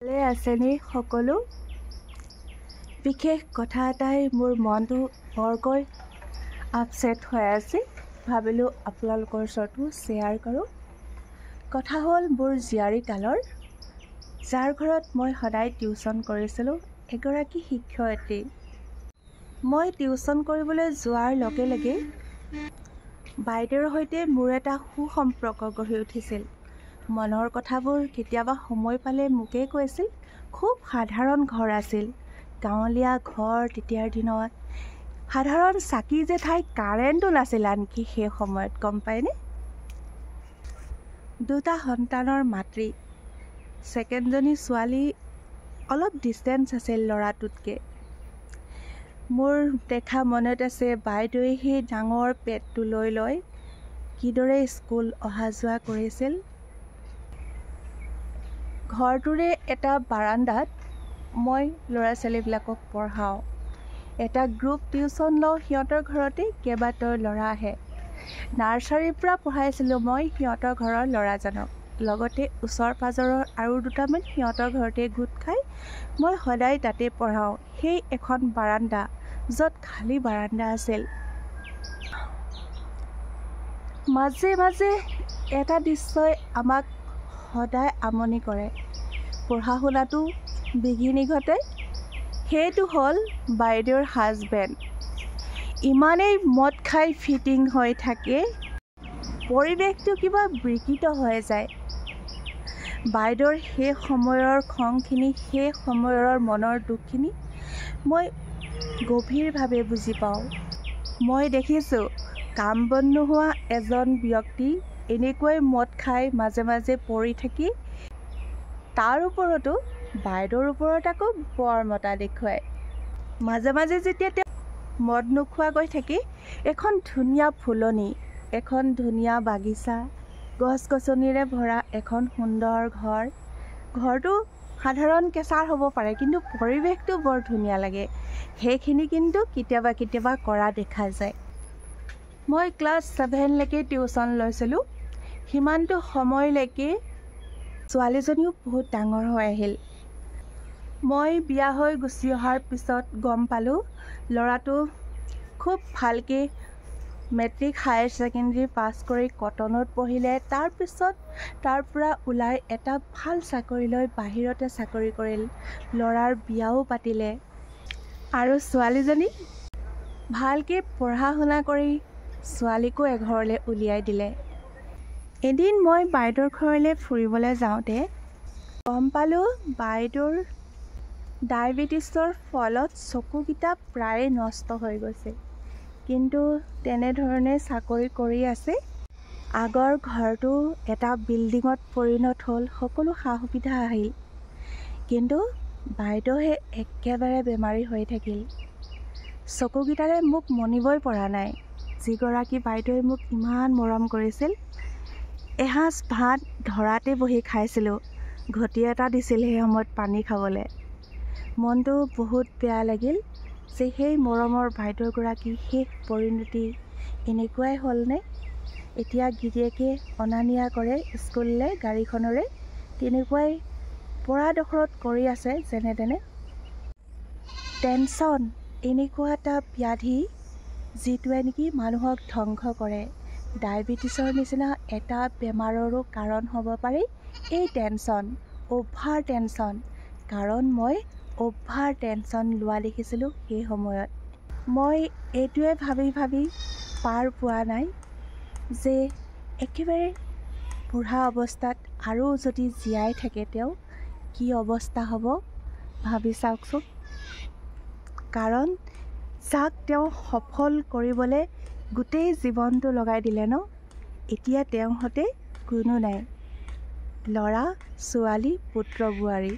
ভালে আছেনে সকলো? বিশেষ কথা এটাই মোৰ মনটো বৰকৈ আপছেট হৈ আছে। ভাবিলোঁ আপোনালোকৰ ওচৰতো শ্বেয়াৰ কৰোঁ। কথা হ'ল মোৰ জীয়াৰী কালৰ, যাৰ ঘৰত মই সদায় টিউশ্যন কৰিছিলোঁ, এগৰাকী শিক্ষয়িত্ৰী। মই টিউশ্যন কৰিবলৈ যোৱাৰ লগে লগে বাইদেউৰ সৈতে মোৰ এটা সুসম্পৰ্ক গঢ়ি উঠিছিল। মনৰ কথাবোৰ কেতিয়াবা সময় পালে মোকেই কৈছিল। খুব সাধাৰণ ঘৰ আছিল, গাঁৱলীয়া ঘৰ। তেতিয়াৰ দিনত সাধাৰণ চাকি জেঠাই কাৰেণ্টো নাছিল আনকি সেই সময়ত, গম পায়নে? দুটা সন্তানৰ মাতৃ, ছেকেণ্ডজনী ছোৱালী অলপ ডিষ্টেঞ্চ আছিল ল'ৰাটোতকৈ। মোৰ দেখা মনত আছে বাইদেৱে সেই ডাঙৰ পেটটো লৈ কিদৰে স্কুল অহা যোৱা কৰিছিল। ঘৰটোৰে এটা বাৰাণ্ডাত মই ল'ৰা ছোৱালীবিলাকক পঢ়াওঁ। এটা গ্ৰুপ টিউশ্যন লওঁ, সিহঁতৰ ঘৰতে কেইবাটাও ল'ৰা আহে। নাৰ্চাৰীৰ পৰা পঢ়াইছিলোঁ মই সিহঁতৰ ঘৰৰ ল'ৰাজনক, লগতে ওচৰ পাজৰৰ আৰু দুটামান সিহঁতৰ ঘৰতে গোট খাই মই সদায় তাতে পঢ়াওঁ। সেই এখন বাৰাণ্ডা, য'ত খালী বাৰাণ্ডা আছিল। মাজে মাজে এটা দৃশ্যই আমাক সদায় আমনি কৰে, পঢ়া শুনাটো বিঘিনি ঘটে। সেইটো হ'ল বাইদেউৰ হাজবেণ্ড। ইমানেই মদ খাই ফিটিং হৈ থাকে, পৰিৱেশটো কিবা বিকৃত হৈ যায়। বাইদেউৰ সেই সময়ৰ খংখিনি, সেই সময়ৰ মনৰ দুখখিনি মই গভীৰভাৱে বুজি পাওঁ। মই দেখিছোঁ কাম বন নোহোৱা এজন ব্যক্তি এনেকৈ মদ খাই মাজে মাজে পৰি থাকি, তাৰ ওপৰতো বাইদেউৰ ওপৰত আকৌ বৰ মতা দেখুৱায়। মাজে মাজে যেতিয়া তেওঁ মদ নোখোৱাকৈ থাকি, এখন ধুনীয়া ফুলনি, এখন ধুনীয়া বাগিচা, গছ গছনিৰে ভৰা এখন সুন্দৰ ঘৰ। ঘৰটো সাধাৰণ কেঁচাৰ হ'ব পাৰে, কিন্তু পৰিৱেশটো বৰ ধুনীয়া লাগে। সেইখিনি কিন্তু কেতিয়াবা কেতিয়াবা কৰা দেখা যায়। মই ক্লাছ 7লৈকে টিউশ্যন লৈছিলোঁ। সিমানটো সময়লৈকে ছোৱালীজনীও বহুত ডাঙৰ হৈ আহিল। মই বিয়া হৈ গুচি অহাৰ পিছত গম পালোঁ ল'ৰাটো খুব ভালকৈ মেট্ৰিক হায়াৰ ছেকেণ্ডেৰী পাছ কৰি কটনত পঢ়িলে। তাৰপিছত তাৰ পৰা ওলাই এটা ভাল চাকৰি লৈ বাহিৰতে চাকৰি কৰিল। ল'ৰাৰ বিয়াও পাতিলে আৰু ছোৱালীজনী ভালকৈ পঢ়া শুনা কৰি ছোৱালীকো এঘৰলৈ উলিয়াই দিলে। এদিন মই বাইদেউৰ ঘৰলৈ ফুৰিবলৈ যাওঁতে গম পালোঁ বাইদেউৰ ডায়েবেটিছৰ ফলত চকুকেইটা প্ৰায়ে নষ্ট হৈ গৈছে, কিন্তু তেনেধৰণে চাকৰি কৰি আছে। আগৰ ঘৰটো এটা বিল্ডিঙত পৰিণত হ'ল, সকলো সা সুবিধা আহিল, কিন্তু বাইদেউহে একেবাৰে বেমাৰী হৈ থাকিল। চকুকেইটাৰে মোক মনিবই পৰা নাই। যিগৰাকী বাইদেৱে মোক ইমান মৰম কৰিছিল, এসাঁজ ভাত ধৰাতে বহি খাইছিলোঁ, ঘটি এটা দিছিল সেই সময়ত পানী খাবলৈ। মনটো বহুত বেয়া লাগিল যে সেই মৰমৰ বাইদেউগৰাকী শেষ পৰিণতি এনেকুৱাই হ'লনে? এতিয়া গিৰিয়েকে অনা নিয়া কৰে স্কুললৈ গাড়ীখনৰে, তেনেকুৱাই পৰাডোখৰত কৰি আছে যেনে তেনে। টেনশ্যন এনেকুৱা এটা ব্যাধি যিটোৱে নেকি মানুহক ধ্বংস কৰে। ডায়েবেটিছৰ নিচিনা এটা বেমাৰৰো কাৰণ হ'ব পাৰে এই টেনশ্যন, অ'ভাৰ টেনশ্যন। কাৰণ মই অ'ভাৰ টেনশ্যন লোৱা দেখিছিলোঁ সেই সময়ত। মই এইটোৱে ভাবি ভাবি পাৰ পোৱা নাই যে একেবাৰে বুঢ়া অৱস্থাত আৰু যদি জীয়াই থাকে তেওঁ, কি অৱস্থা হ'ব ভাবি চাওকচোন। কাৰণ যাক তেওঁ সফল কৰিবলৈ গোটেই জীৱনটো লগাই দিলে ন, এতিয়া তেওঁৰ সৈতে কোনো নাই, ল'ৰা ছোৱালী পুত্ৰ বোৱাৰী।